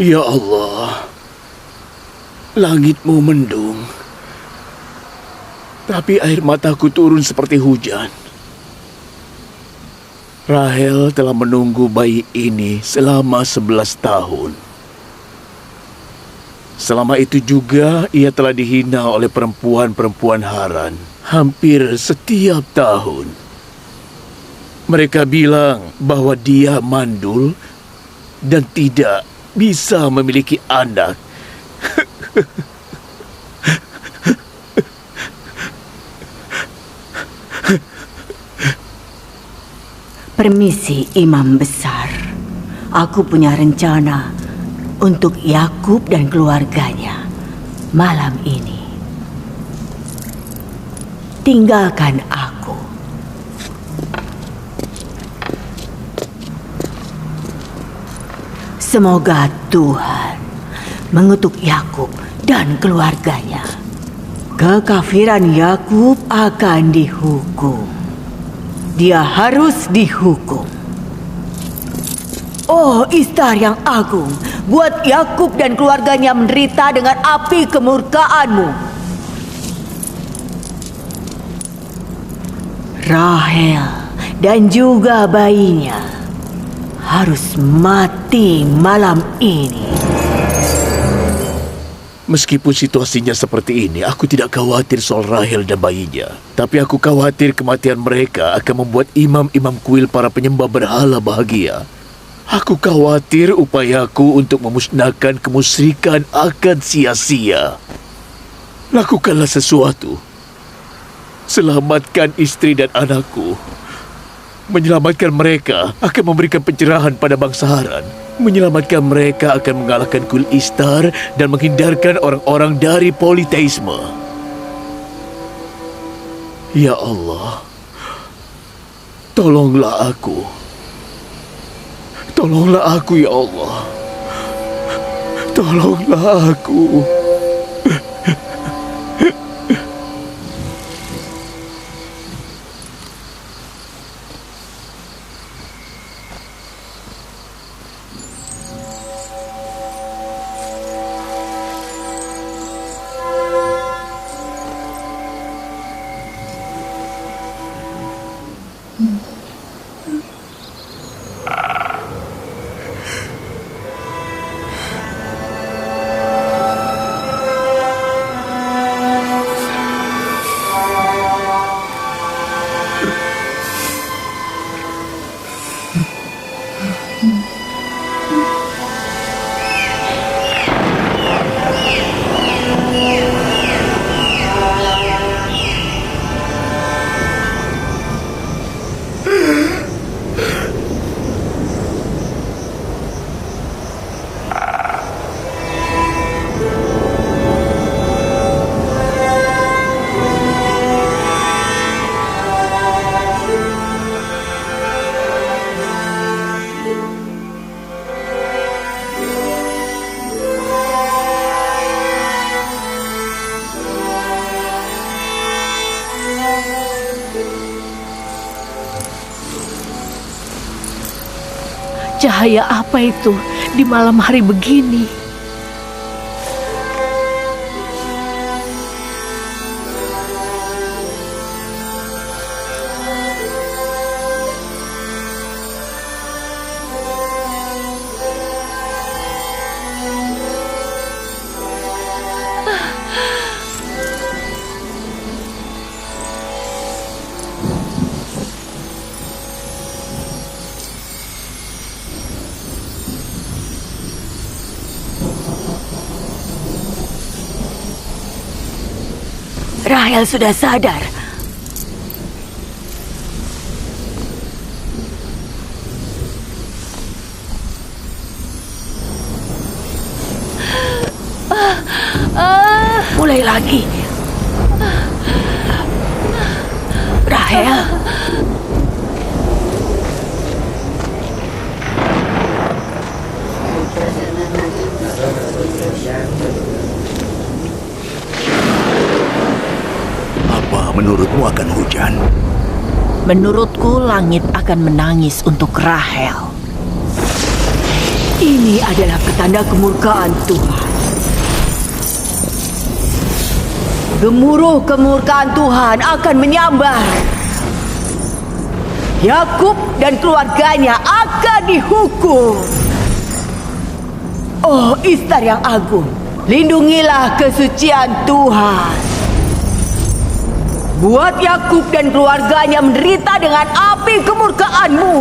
Ya Allah, langitmu mendung, tapi air mataku turun seperti hujan. Rahel telah menunggu bayi ini selama 11 tahun. Selama itu juga ia telah dihina oleh perempuan-perempuan Haran hampir setiap tahun. Mereka bilang bahwa dia mandul dan tidak bisa memiliki anak. Permisi, Imam Besar. Aku punya rencana untuk Yakub dan keluarganya malam ini. Tinggalkan aku. Semoga Tuhan mengutuk Yakub dan keluarganya. Kekafiran Yakub akan dihukum. Dia harus dihukum. Oh, Istar yang agung, buat Yakub dan keluarganya menderita dengan api kemurkaanmu. Rahel dan juga bayinya harus mati malam ini. Meskipun situasinya seperti ini, aku tidak khawatir soal Rahel dan bayinya. Tapi aku khawatir kematian mereka akan membuat imam-imam kuil para penyembah berhala bahagia. Aku khawatir upayaku untuk memusnahkan kemusyrikan akan sia-sia. Lakukanlah sesuatu. Selamatkan istri dan anakku. Menyelamatkan mereka akan memberikan pencerahan pada bangsa Haran. Menyelamatkan mereka akan mengalahkan kuil Istar dan menghindarkan orang-orang dari politeisme. Ya Allah, tolonglah aku. Tolonglah aku, ya Allah. Tolonglah aku. Cahaya apa itu di malam hari begini? Rahel sudah sadar. Mulai lagi. Rahel. Menurutmu akan hujan? Menurutku langit akan menangis untuk Rahel. Ini adalah petanda kemurkaan Tuhan. Gemuruh kemurkaan Tuhan akan menyambar. Yakub dan keluarganya akan dihukum. Oh Istar yang agung, lindungilah kesucian Tuhan. Buat Yakub dan keluarganya menderita dengan api kemurkaan-Mu.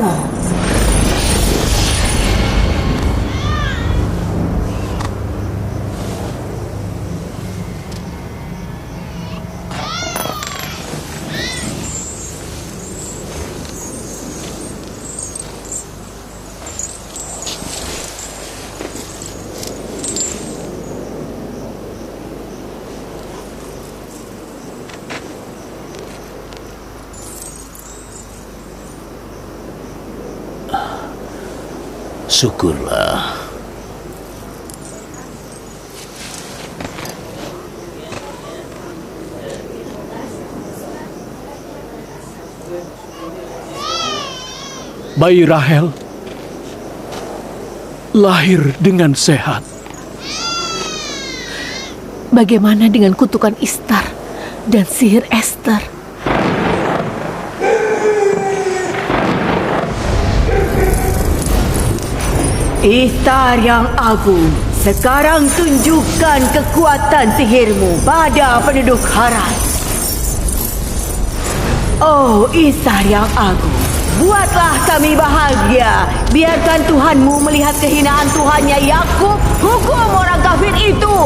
Syukurlah. Bayi Rahel lahir dengan sehat. Bagaimana dengan kutukan Istar dan sihir Esther? Istar yang agung, sekarang tunjukkan kekuatan sihirmu pada penduduk Haran. Oh Istar yang agung, buatlah kami bahagia. Biarkan Tuhanmu melihat kehinaan Tuhannya Yakub. Hukum orang kafir itu.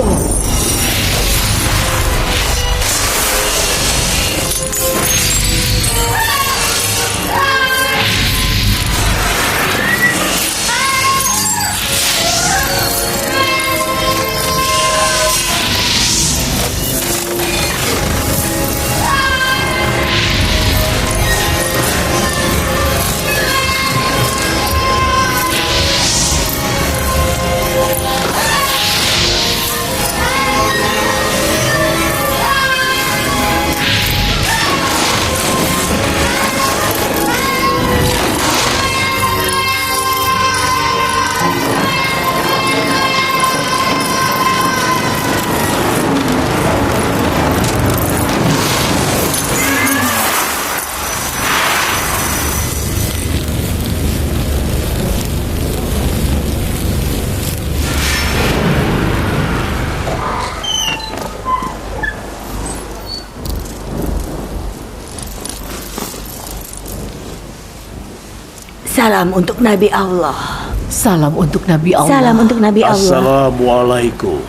Salam untuk Nabi Allah. Salam untuk Nabi Allah. Salam untuk Nabi Allah. Assalamualaikum.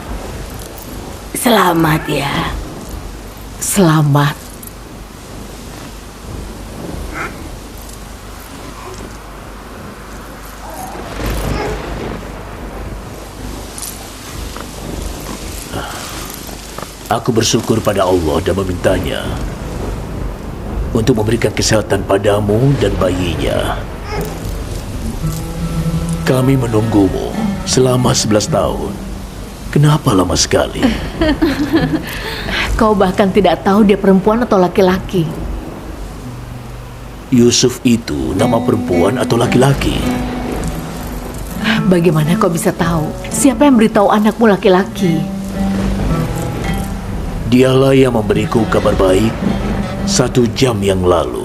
Selamat ya. Selamat. Aku bersyukur pada Allah dan memintanya untuk memberikan kesehatan padamu dan bayinya. Kami menunggumu selama 11 tahun. Kenapa lama sekali? Kau bahkan tidak tahu dia perempuan atau laki-laki. Yusuf itu nama perempuan atau laki-laki? Bagaimana kau bisa tahu? Siapa yang beritahu anakmu laki-laki? Dialah yang memberiku kabar baik 1 jam yang lalu.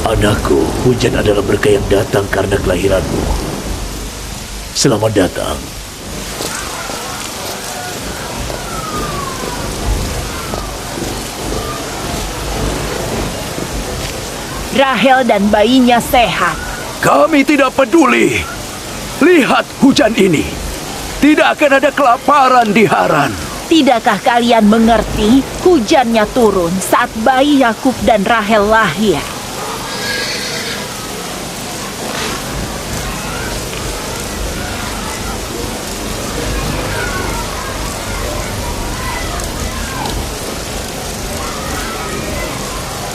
Anakku, hujan adalah berkah yang datang karena kelahiranmu. Selamat datang. Rahel dan bayinya sehat. Kami tidak peduli. Lihat hujan ini. Tidak akan ada kelaparan di Haran. Tidakkah kalian mengerti? Hujannya turun saat bayi Yakub dan Rahel lahir.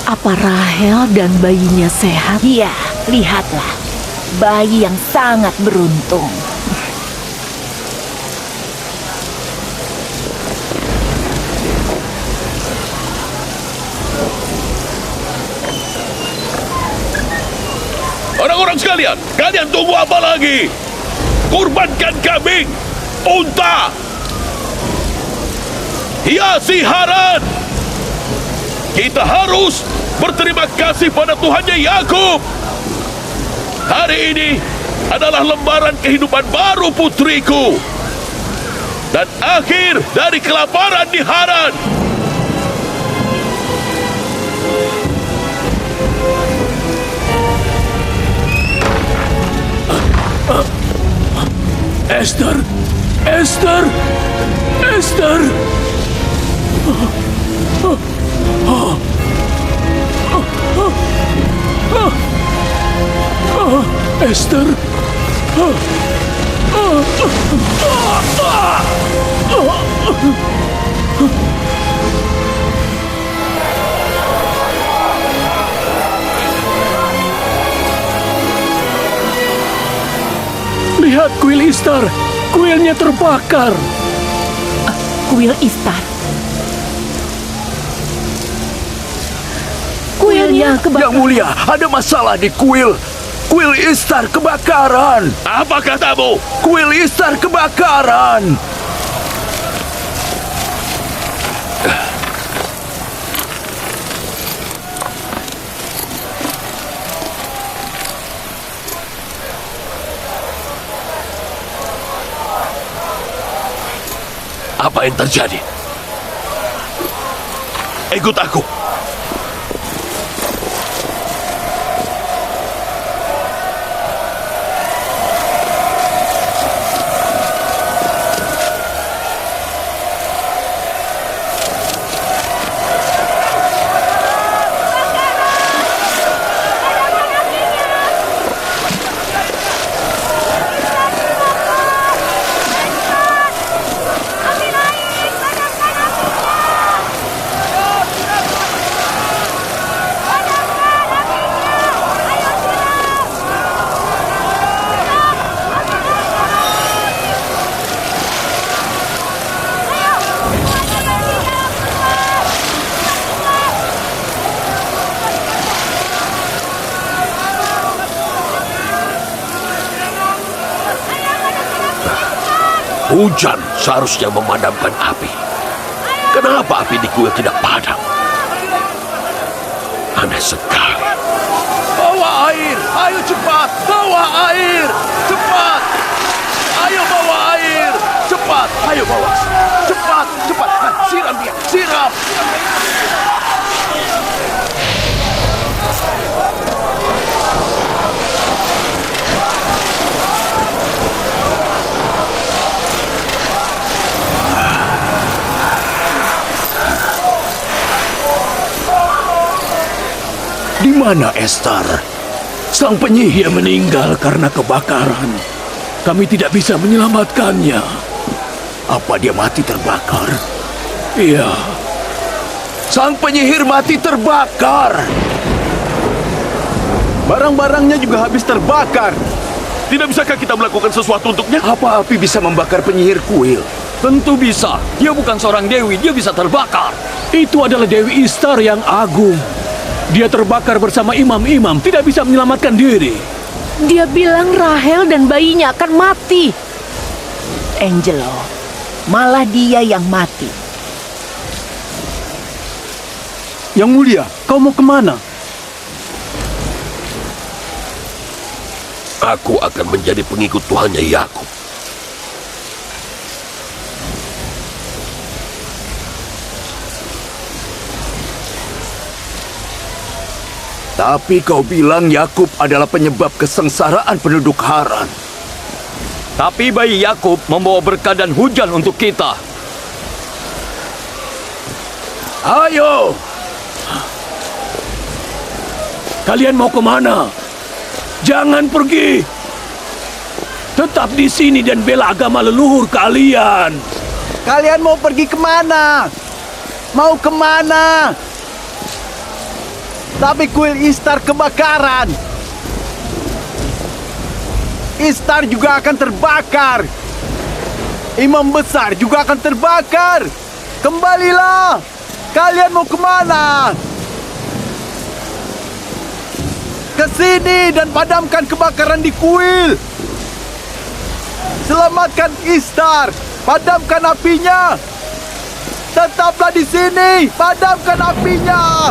Apa Rahel dan bayinya sehat? Iya, lihatlah. Bayi yang sangat beruntung. sekalian, kalian tunggu apa lagi? Kurbankan kambing, unta, hiasi Haran. Kita harus berterima kasih pada Tuhannya Yakub. Hari ini adalah lembaran kehidupan baru putriku dan akhir dari kelaparan di Haran. Esther! Esther! Esther! Esther! Lihat kuil Istar, kuilnya terbakar. Kuil Istar. Kuilnya kebakaran. Yang mulia, ada masalah di kuil. Kuil Istar kebakaran. Apa katamu? Kuil Istar kebakaran. Apa yang terjadi? Ikut aku. Hujan seharusnya memadamkan api. Kenapa api di kuil tidak padam? Aneh sekali. Bawa air, ayo cepat, bawa air, cepat. Ayo bawa air, cepat, ayo bawa. Cepat, cepat, siram dia, siram. Di mana Esther? Sang penyihir meninggal karena kebakaran. Kami tidak bisa menyelamatkannya. Apa dia mati terbakar? Iya. Sang penyihir mati terbakar. Barang-barangnya juga habis terbakar. Tidak bisakah kita melakukan sesuatu untuknya? Apa api bisa membakar penyihir kuil? Tentu bisa. Dia bukan seorang dewi, dia bisa terbakar. Itu adalah Dewi Istar yang agung. Dia terbakar bersama imam-imam, tidak bisa menyelamatkan diri. Dia bilang Rahel dan bayinya akan mati. Angelo, malah dia yang mati. Yang mulia, kau mau kemana? Aku akan menjadi pengikut Tuhannya Yakub. Tapi kau bilang Yakub adalah penyebab kesengsaraan penduduk Haran. Tapi bayi Yakub membawa berkah dan hujan untuk kita. Ayo! Kalian mau kemana? Jangan pergi! Tetap di sini dan bela agama leluhur kalian. Kalian mau pergi kemana? Mau kemana? Tapi kuil Istar kebakaran. Istar juga akan terbakar. Imam besar juga akan terbakar. Kembalilah. Kalian mau kemana? Ke sini dan padamkan kebakaran di kuil. Selamatkan Istar. Padamkan apinya. Tetaplah di sini. Padamkan apinya.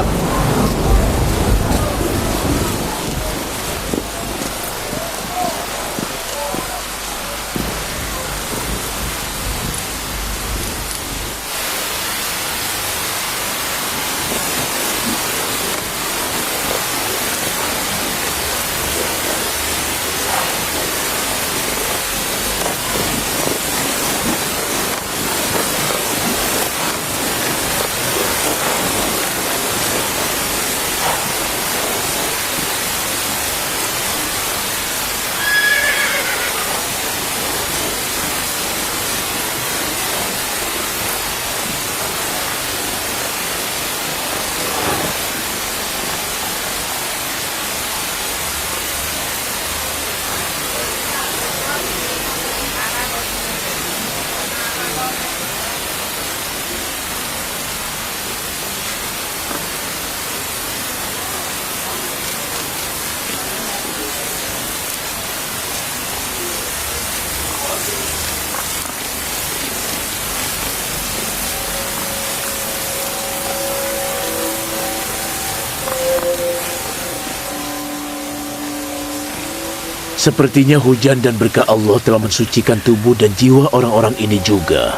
Sepertinya hujan dan berkah Allah telah mensucikan tubuh dan jiwa orang-orang ini juga.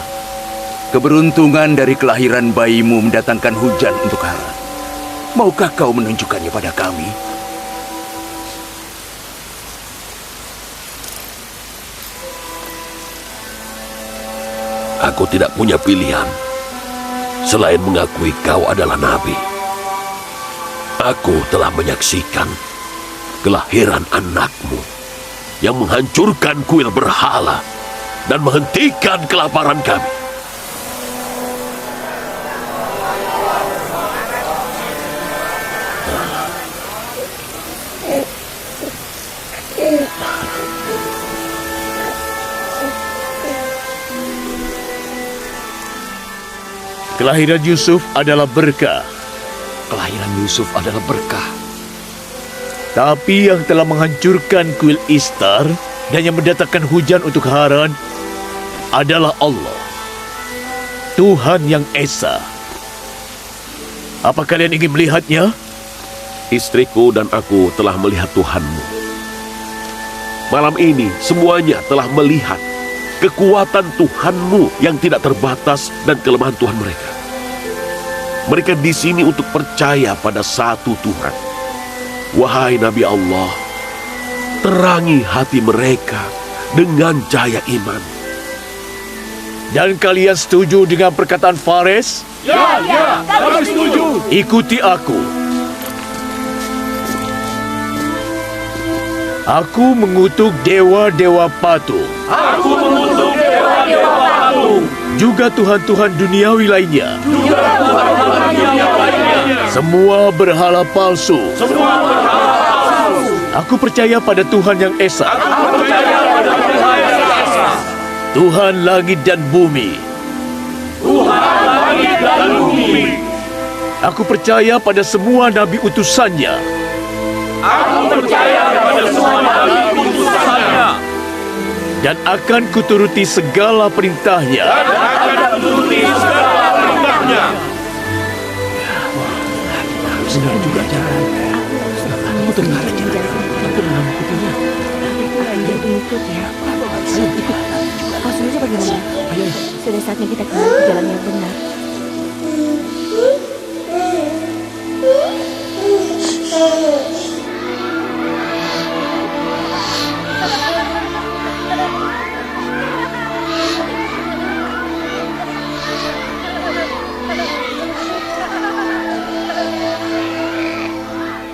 Keberuntungan dari kelahiran bayimu mendatangkan hujan untuk Haran. Maukah kau menunjukkannya pada kami? Aku tidak punya pilihan selain mengakui kau adalah nabi. Aku telah menyaksikan kelahiran anakmu yang menghancurkan kuil berhala dan menghentikan kelaparan kami. Kelahiran Yusuf adalah berkah. Kelahiran Yusuf adalah berkah. Tapi yang telah menghancurkan kuil Istar dan yang mendatangkan hujan untuk Haran adalah Allah, Tuhan yang Esa. Apa kalian ingin melihatnya? Istriku dan aku telah melihat Tuhanmu. Malam ini semuanya telah melihat kekuatan Tuhanmu yang tidak terbatas dan kelemahan Tuhan mereka. Mereka di sini untuk percaya pada satu Tuhan. Wahai Nabi Allah, terangi hati mereka dengan cahaya iman. Dan kalian setuju dengan perkataan Fares? Ya, kami setuju. Ikuti aku. Aku mengutuk dewa-dewa patung. Aku mengutuk dewa-dewa patung. Juga Tuhan-Tuhan duniawi lainnya. Semua berhala palsu. Aku percaya pada Tuhan yang Esa. Tuhan langit dan bumi. Aku percaya pada semua nabi utusannya. Dan akan kuturuti segala perintahnya. Benar juga jalan. Aku dengar aja. Aku dalam ikutinya. Ikut ya. Ayo ikut. Maksudnya bagaimana? Sudah saatnya kita kembali ke jalan yang benar.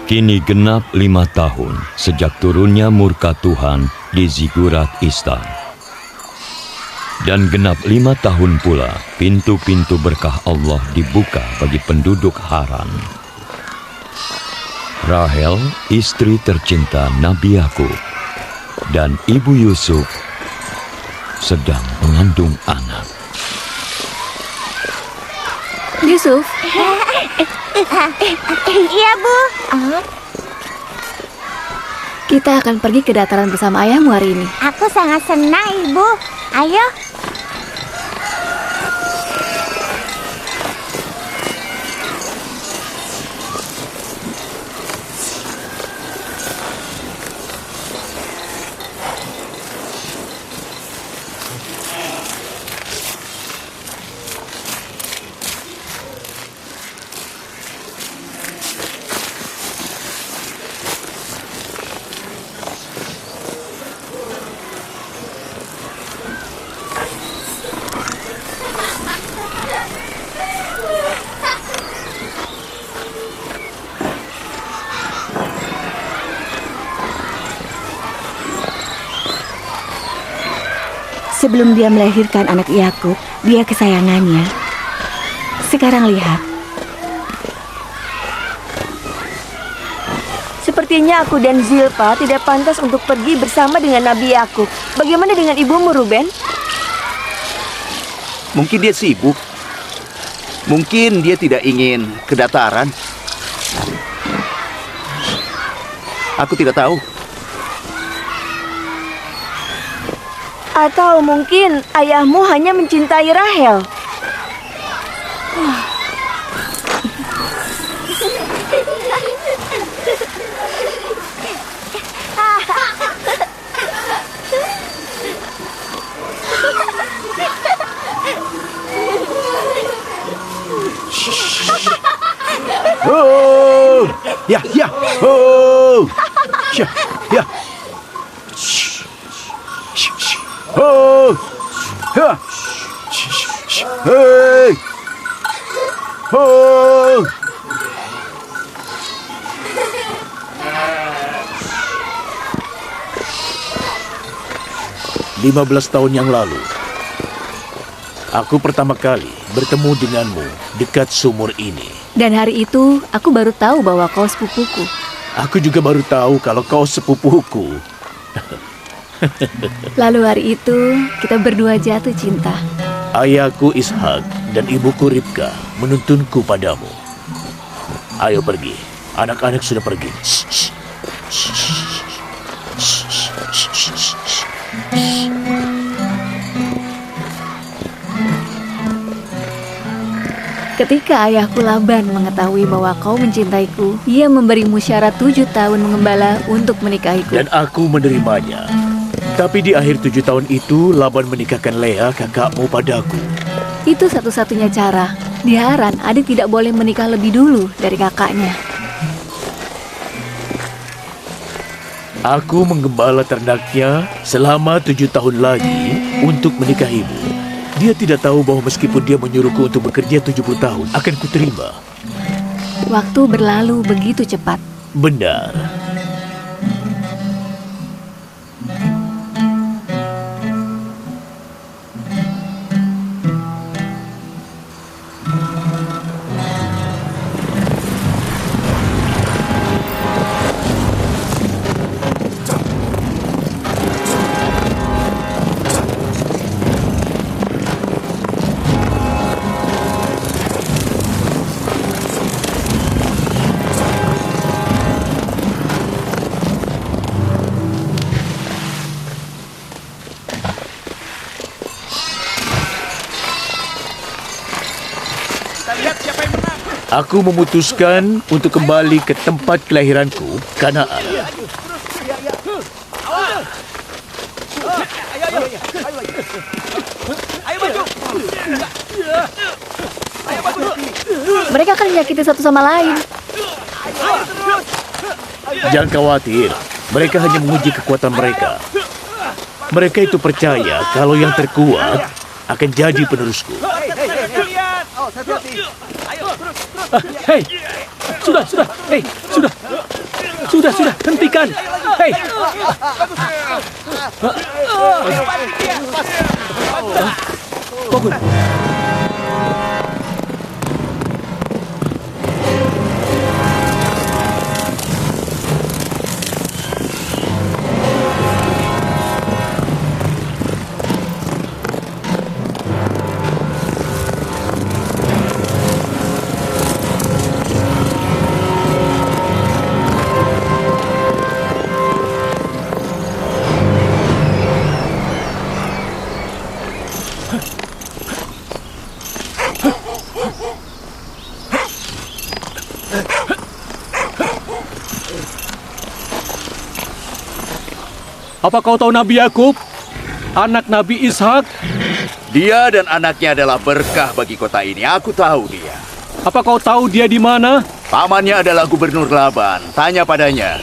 Kini genap 5 tahun sejak turunnya murka Tuhan di Zigurat Istar. Dan genap 5 tahun pula pintu-pintu berkah Allah dibuka bagi penduduk Haran. Rahel, istri tercinta Nabi Yakub, dan ibu Yusuf sedang mengandung anak. Yusuf. Iya, Bu. Kita akan pergi ke dataran bersama ayahmu hari ini. Aku sangat senang, Ibu. Ayo. Sebelum dia melahirkan anak Yakub, dia kesayangannya. Sekarang lihat. Sepertinya aku dan Zilpa tidak pantas untuk pergi bersama dengan Nabi Yakub. Bagaimana dengan ibumu, Ruben? Mungkin dia sibuk. Mungkin dia tidak ingin ke dataran. Aku tidak tahu. Atau mungkin ayahmu hanya mencintai Rahel. Oh, ya, ya, oh, ya, ya. Oh, ya, hey, oh. 15 tahun yang lalu, aku pertama kali bertemu denganmu dekat sumur ini. Dan hari itu, aku baru tahu bahwa kau sepupuku. Aku juga baru tahu kalau kau sepupuku. Lalu hari itu, kita berdua jatuh cinta. Ayahku Ishak dan ibuku Ribka menuntunku padamu. Ayo pergi, anak-anak sudah pergi. Ketika ayahku Laban mengetahui bahwa kau mencintaiku, ia memberimu syarat 7 tahun mengembala untuk menikahiku. Dan aku menerimanya. Tapi di akhir 7 tahun itu, Laban menikahkan Lea, kakakmu, padaku. Itu satu-satunya cara. Di Haran, adik tidak boleh menikah lebih dulu dari kakaknya. Aku menggembala ternaknya selama 7 tahun lagi untuk menikahimu. Dia tidak tahu bahwa meskipun dia menyuruhku untuk bekerja 70 tahun, akan kuterima. Waktu berlalu begitu cepat. Benar. Aku memutuskan untuk kembali ke tempat kelahiranku, Kanaan. Mereka akan menyakiti satu sama lain. Jangan khawatir, mereka hanya menguji kekuatan mereka. Mereka itu percaya kalau yang terkuat akan jadi penerusku. Hei, sudah, hei, sudah, hentikan, hei. Bangun. Apa kau tahu Nabi Yakub, anak Nabi Ishak? Dia dan anaknya adalah berkah bagi kota ini. Aku tahu dia. Apa kau tahu dia di mana? Pamannya adalah Gubernur Laban. Tanya padanya.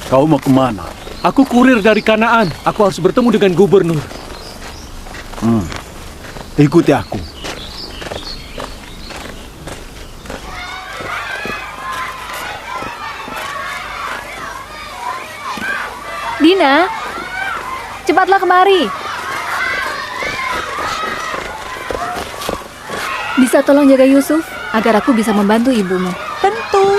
Kau mau kemana? Aku kurir dari Kanaan. Aku harus bertemu dengan gubernur. Ikuti aku. Dina, cepatlah kemari. Bisa tolong jaga Yusuf agar aku bisa membantu ibumu. Tentu.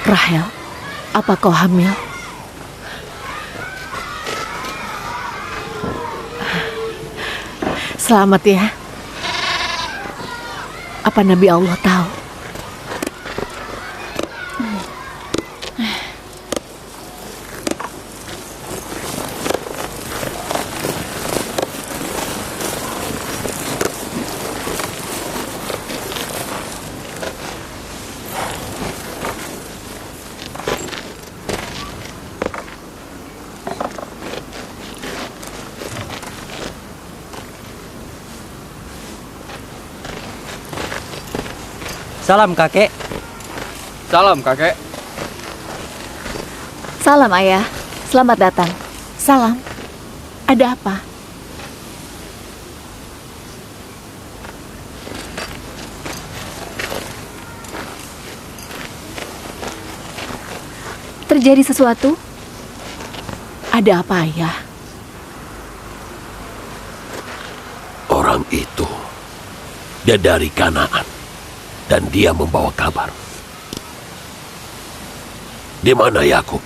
Rahel, apa kau hamil? Selamat ya. Apa Nabi Allah tahu? Salam kakek. Salam kakek. Salam ayah, selamat datang. Salam. Ada apa? Terjadi sesuatu? Ada apa, Ayah? Orang itu, dia dari Kanaan. Dan dia membawa kabar. Di mana Yakub?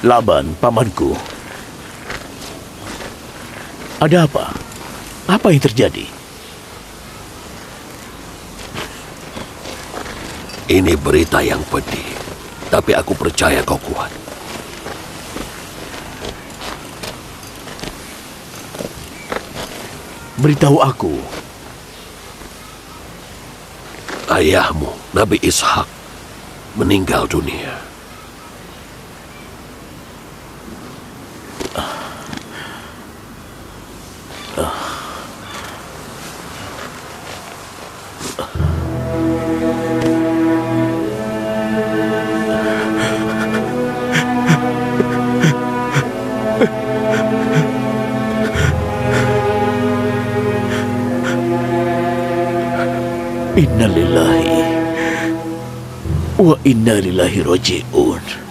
Laban, pamanku. Ada apa? Apa yang terjadi? Ini berita yang pedih. Tapi aku percaya kau kuat. Beritahu aku. Ayahmu, Nabi Ishak, meninggal dunia. Inna lillahi wa inna ilaihi raji'un.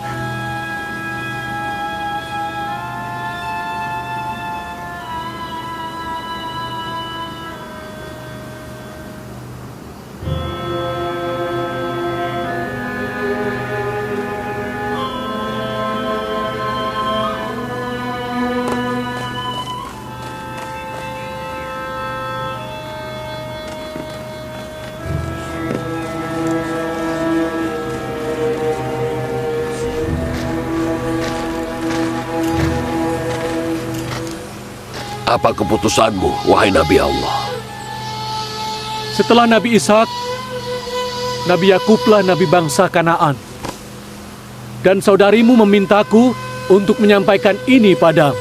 Apa keputusanmu, wahai Nabi Allah? Setelah Nabi Ishak, Nabi Yakublah Nabi bangsa Kanaan. Dan saudarimu memintaku untuk menyampaikan ini padamu.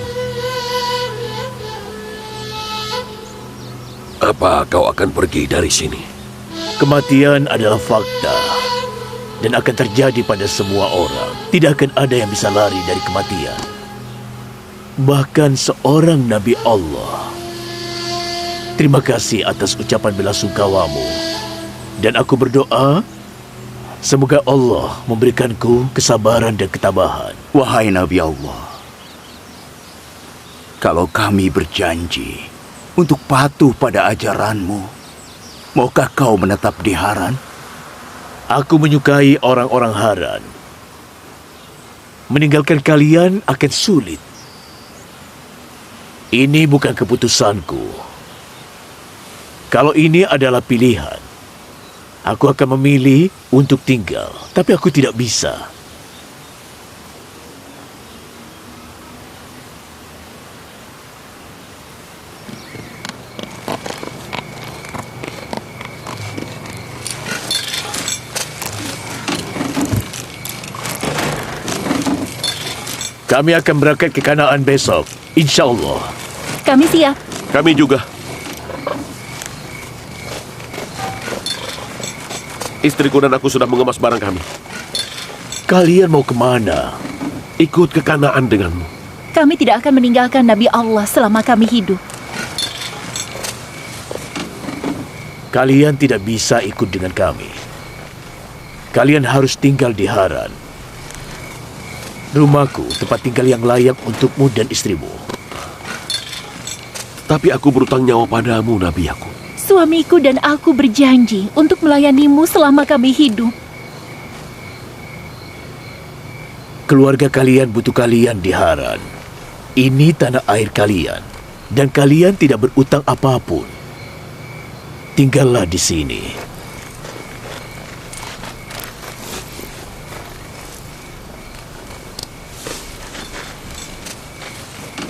Apa kau akan pergi dari sini? Kematian adalah fakta dan akan terjadi pada semua orang. Tidak akan ada yang bisa lari dari kematian. Bahkan seorang Nabi Allah. Terima kasih atas ucapan belasungkawamu, Dan aku berdoa, semoga Allah memberikanku kesabaran dan ketabahan. Wahai Nabi Allah, kalau kami berjanji untuk patuh pada ajaranmu, maukah kau menetap di Haran? Aku menyukai orang-orang Haran. Meninggalkan kalian akan sulit. Ini bukan keputusanku. Kalau ini adalah pilihan, aku akan memilih untuk tinggal, tapi aku tidak bisa. Kami akan berangkat ke Kanaan besok, insya Allah. Kami siap. Kami juga. Istriku dan aku sudah mengemas barang kami. Kalian mau kemana? Ikut ke Kanaan denganmu. Kami tidak akan meninggalkan Nabi Allah selama kami hidup. Kalian tidak bisa ikut dengan kami. Kalian harus tinggal di Haran. Rumahku, tempat tinggal yang layak untukmu dan istrimu. Tapi aku berutang nyawa padamu, Nabi Yakub. Suamiku dan aku berjanji untuk melayanimu selama kami hidup. Keluarga kalian butuh kalian di Haran. Ini tanah air kalian. Dan kalian tidak berutang apapun. Tinggallah di sini.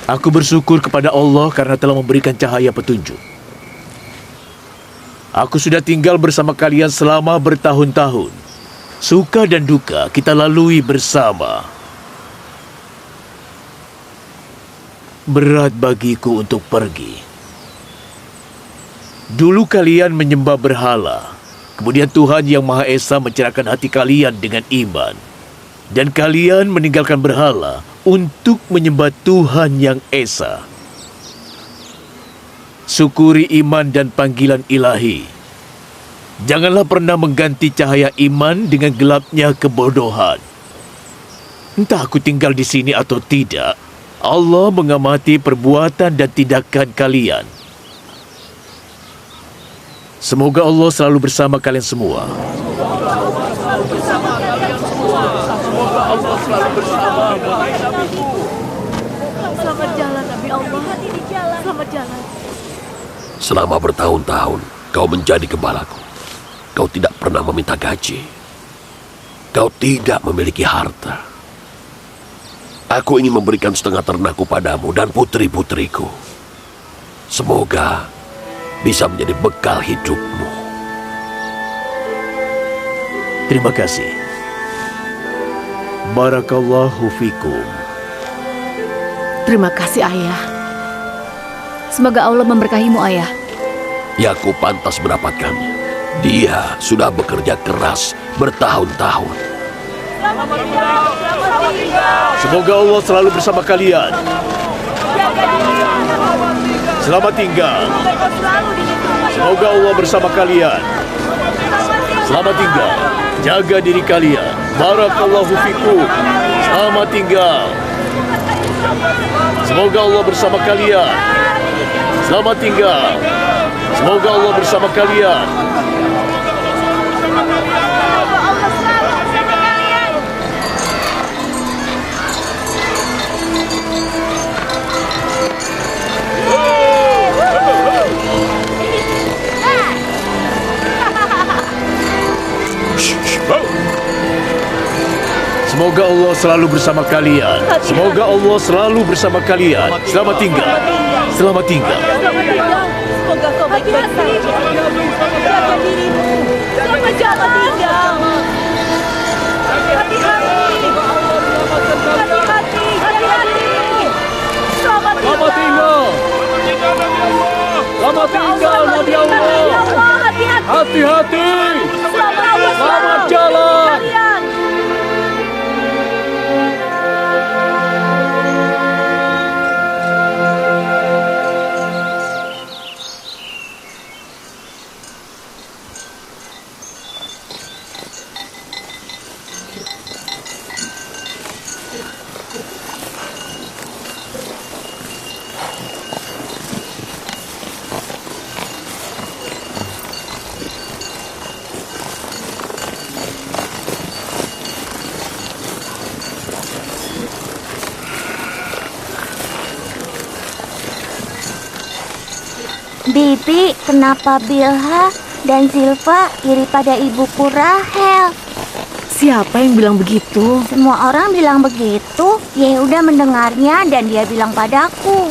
Aku bersyukur kepada Allah karena telah memberikan cahaya petunjuk. Aku sudah tinggal bersama kalian selama bertahun-tahun. Suka dan duka kita lalui bersama. Berat bagiku untuk pergi. Dulu kalian menyembah berhala. Kemudian Tuhan Yang Maha Esa mencerahkan hati kalian dengan iman. Dan kalian meninggalkan berhala untuk menyembah Tuhan Yang Esa. Syukuri iman dan panggilan ilahi. Janganlah pernah mengganti cahaya iman dengan gelapnya kebodohan. Entah aku tinggal di sini atau tidak, Allah mengamati perbuatan dan tindakan kalian. Semoga Allah selalu bersama kalian semua. Allah selalu bersama. Selamat jalan, Nabi Allah. Selamat jalan. Selama bertahun-tahun kau menjadi gembalaku. Kau tidak pernah meminta gaji. Kau tidak memiliki harta. Aku ingin memberikan setengah ternakku padamu dan putri-putriku. Semoga bisa menjadi bekal hidupmu. Terima kasih. Barakallahu fikum. Terima kasih, Ayah. Semoga Allah memberkahimu, Ayah. Yakub pantas mendapatkannya. Dia sudah bekerja keras bertahun-tahun. Semoga Allah selalu bersama kalian. Selamat tinggal. Semoga Allah bersama kalian. Selamat tinggal. Jaga diri kalian. Barakallahu fikum. Selamat tinggal. Semoga Allah bersama kalian. Selamat tinggal. Semoga Allah bersama kalian. Semoga Allah selalu bersama kalian. Semoga Allah selalu bersama kalian. Selamat tinggal. Selamat tinggal. Semoga kau baik-baik saja. Jaga dirimu. Selamat tinggal. Hati-hati. Hati-hati. Selamat tinggal. Selamat tinggal, Nabi Allah. Hati-hati. Selamat jalan. Bibi, kenapa Bilha dan Zilpa iri pada ibuku Rahel? Siapa yang bilang begitu? Semua orang bilang begitu. Yehuda mendengarnya dan dia bilang padaku.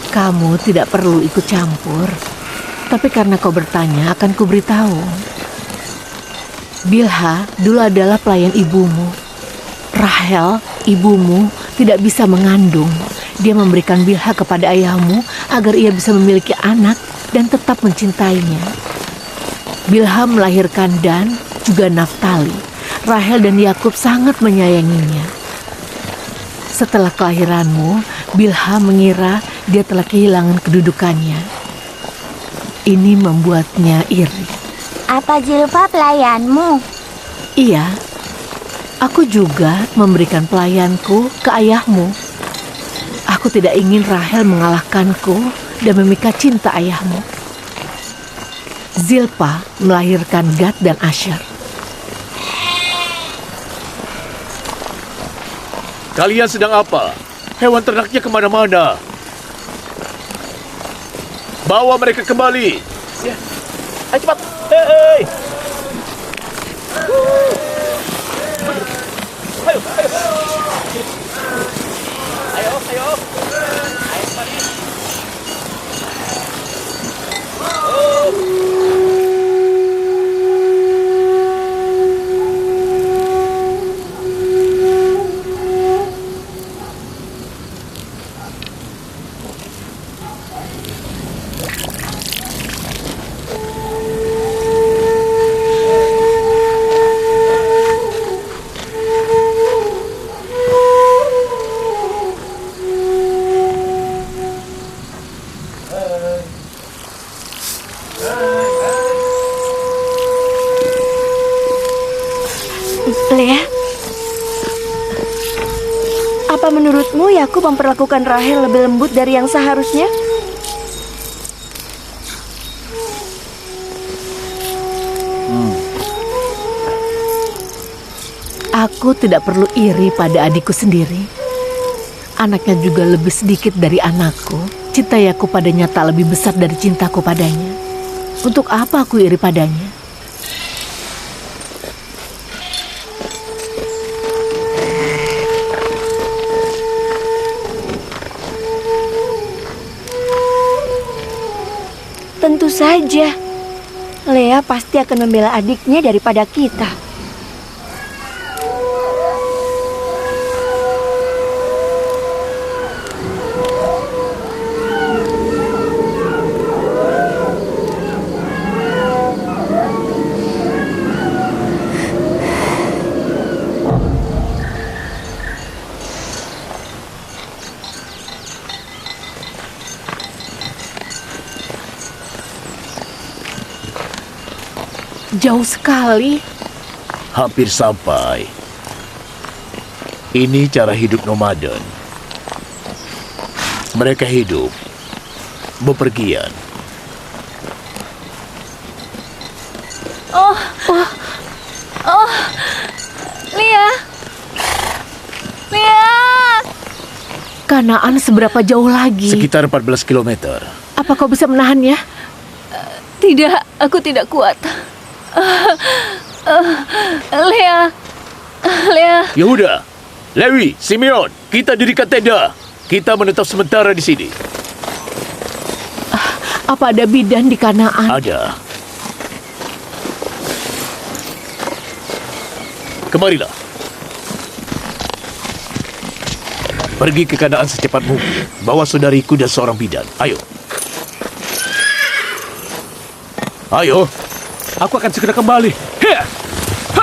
Kamu tidak perlu ikut campur. Tapi karena kau bertanya, akan kuberitahu. Bilha dulu adalah pelayan ibumu. Rahel, ibumu, tidak bisa mengandung. Dia memberikan Bilha kepada ayahmu agar ia bisa memiliki anak dan tetap mencintainya. Bilha melahirkan Dan, juga Naftali. Rahel dan Yakub sangat menyayanginya. Setelah kelahiranmu, Bilha mengira dia telah kehilangan kedudukannya. Ini membuatnya iri. Apa Zilpa pelayanmu? Iya, aku juga memberikan pelayanku ke ayahmu. Aku tidak ingin Rahel mengalahkanku dan memikat cinta ayahmu. Zilpa melahirkan Gad dan Asher. Kalian sedang apa? Hewan ternaknya kemana-mana. Bawa mereka kembali. Ya. Ayo cepat. Hei. Ayo, ayo. Ayo, ayo. Ayo kembali. Lea, apa menurutmu Yakub memperlakukan Rahel lebih lembut dari yang seharusnya? Aku tidak perlu iri pada adikku sendiri. Anaknya juga lebih sedikit dari anakku. Cinta Yakub padanya tak lebih besar dari cintaku padanya. Untuk apa aku iri padanya? Tentu saja. Lea pasti akan membela adiknya daripada kita. Jauh sekali. Hampir sampai. Ini cara hidup nomaden. Mereka hidup bepergian. Oh, Lia. Kanaan seberapa jauh lagi? Sekitar 14 kilometer. Apa kau bisa menahannya? Tidak, aku tidak kuat. Lea. Yehuda, Lewi, Simeon, kita dirikan tenda. Kita menetap sementara di sini. Apa ada bidan di Kanaan? Ada. Kemarilah. Pergi ke Kanaan secepat mungkin. Bawa saudariku dan seorang bidan. Ayo. Ayo. Aku akan segera kembali. Hiya! Ha!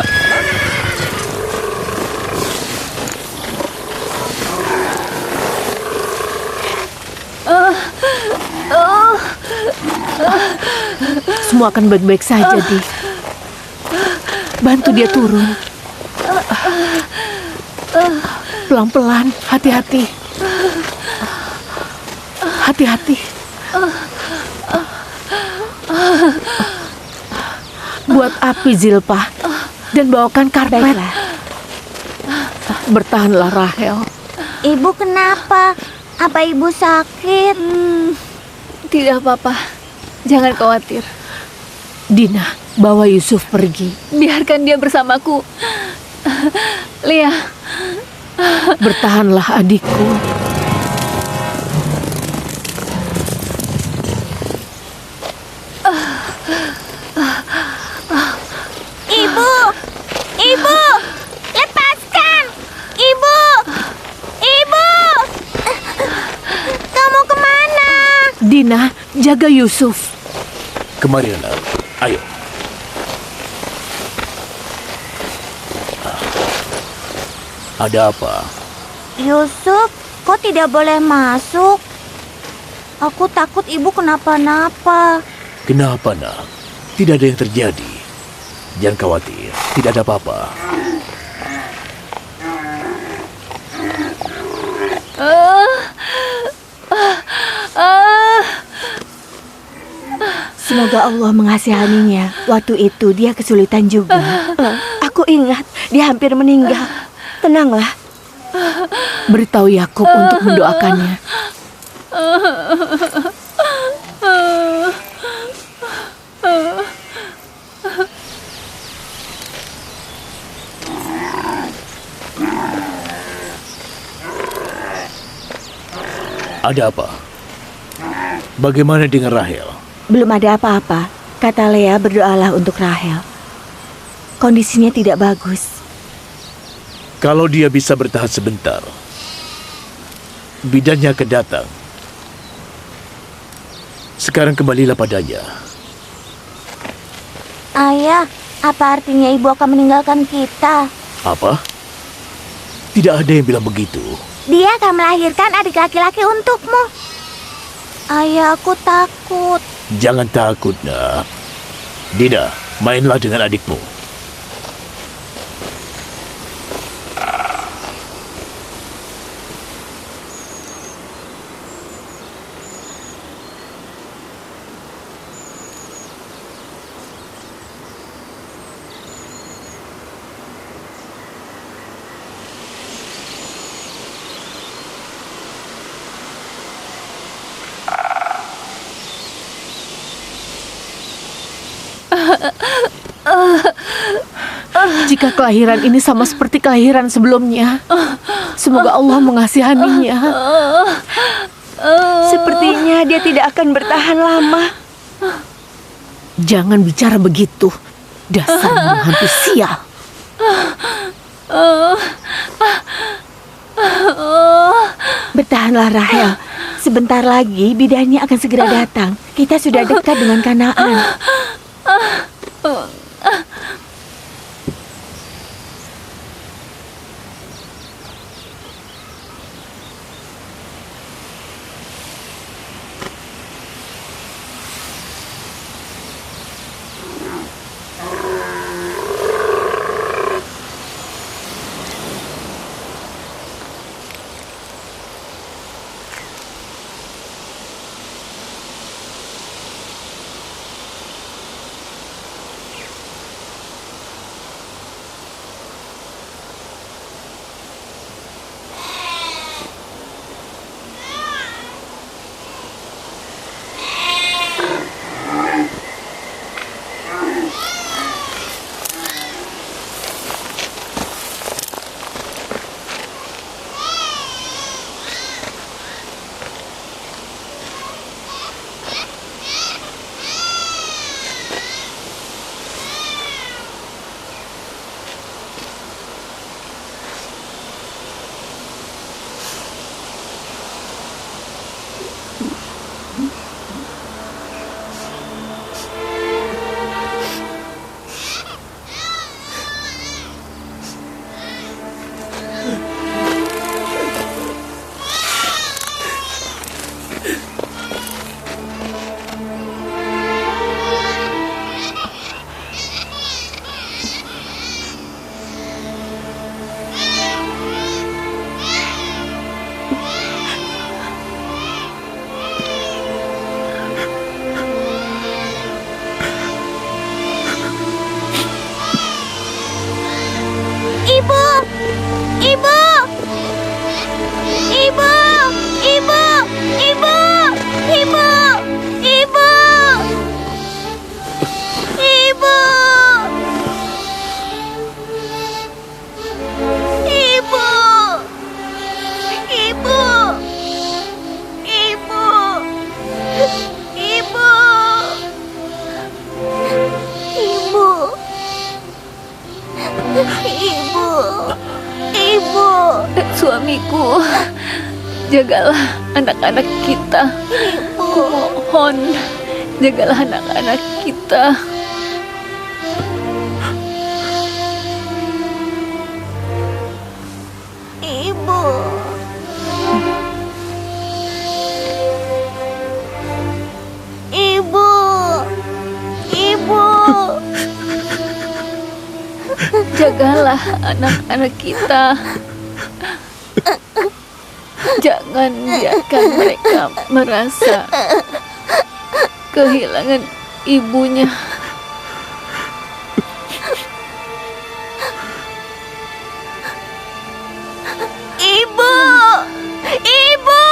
Semua akan baik-baik saja, Di. Bantu dia turun. Pelan-pelan, hati-hati. Hati-hati. Buat api, Zilpa. Dan bawakan karpet. Baiklah. Bertahanlah, Rahel. Ibu kenapa? Apa ibu sakit? Tidak apa-apa. Jangan khawatir. Dina, bawa Yusuf pergi. Biarkan dia bersamaku. Lia. Bertahanlah adikku. Ibu! Ibu! Lepaskan! Ibu! Ibu! Kamu kemana? Dina, jaga Yusuf. Kemari, anak. Ayo. Ada apa? Yusuf, kok tidak boleh masuk? Aku takut ibu kenapa-napa. Kenapa, nak? Tidak ada yang terjadi. Jangan khawatir, tidak ada apa-apa. Semoga Allah mengasihaninya. Waktu itu dia kesulitan juga. Aku ingat dia hampir meninggal. Tenanglah. Beritahu Yakub untuk mendoakannya. Ada apa? Bagaimana dengan Rahel? Belum ada apa-apa. Kata Lea, berdoalah untuk Rahel. Kondisinya tidak bagus. Kalau dia bisa bertahan sebentar, bidannya akan datang. Sekarang kembalilah padanya. Ayah, apa artinya ibu akan meninggalkan kita? Apa? Tidak ada yang bilang begitu. Dia akan melahirkan adik laki-laki untukmu. Ayah, aku takut. Jangan takut, nak. Dina, mainlah dengan adikmu. Jika kelahiran ini sama seperti kelahiran sebelumnya, semoga Allah mengasihaninya. Sepertinya dia tidak akan bertahan lama. Jangan bicara begitu, dasar hantu sial. Bertahanlah Rahel. Sebentar lagi bidannya akan segera datang. Kita sudah dekat dengan Kanaan. Suamiku, jagalah anak-anak kita. Kumohon, jagalah anak-anak kita. Ibu. Ibu. Ibu. Jagalah anak-anak kita. Jangan biarkan mereka merasa kehilangan ibunya. Ibu. Ibu.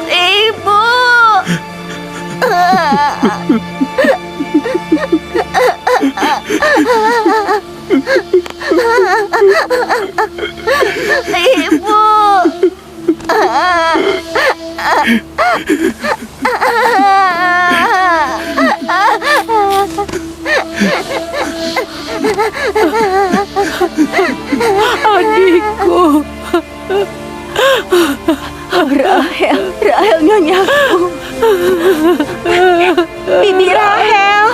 Ibu. Ibu. Adikku. Rahel, Rahel nyonyaku. Bibi Rahel.